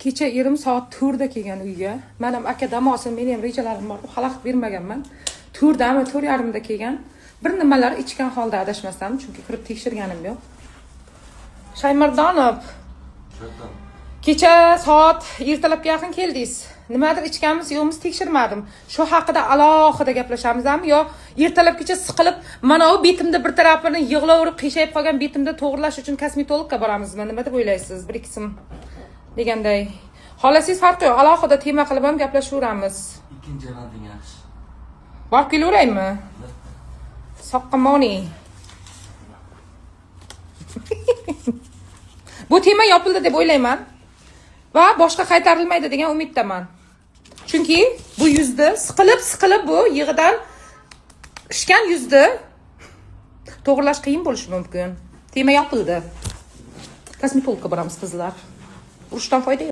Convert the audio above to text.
Kecha erim soat 4da kelgan uyga. Men ham aka dam olsin, meni ham rejalarim bor, xalaqit bermaganman. 4dami, 4:30da kelgan. Bir nimalar ichgan holda adashmasam, chunki kirib tekshirganim yo'q. Shaymardonov. Kecha soat ertalabga yaqin keldingiz. Nimadir ichganmiz, yo'qmiz tekshirmadim. Shu haqida alohida gaplashamizmi yo ertalabgacha siqilib, mana bu betimda bir tarafini yig'laverib, qiyshayib qolgan betimda to'g'rilash uchun kosmetologga boramizmi? Nima deb o'ylaysiz? Bir ikkisim deganday. Xolasiz farqi yo'q, alohida tema qilib ham gaplashaveramiz. Ikkinchi ranting yaxshi. Borib kelaveraymi? Soqqamoni. Bu tema yopildi deb o'ylayman va boshqa qaytarilmaydi degan umiddaman. Chunki bu yuzni siqilib bu yig'idan ishgan yuzni to'g'rilash qiyin bo'lishi mumkin. Tema yopildi. Kosmetologga boramiz qizlar. Urushdan foyda yo'q.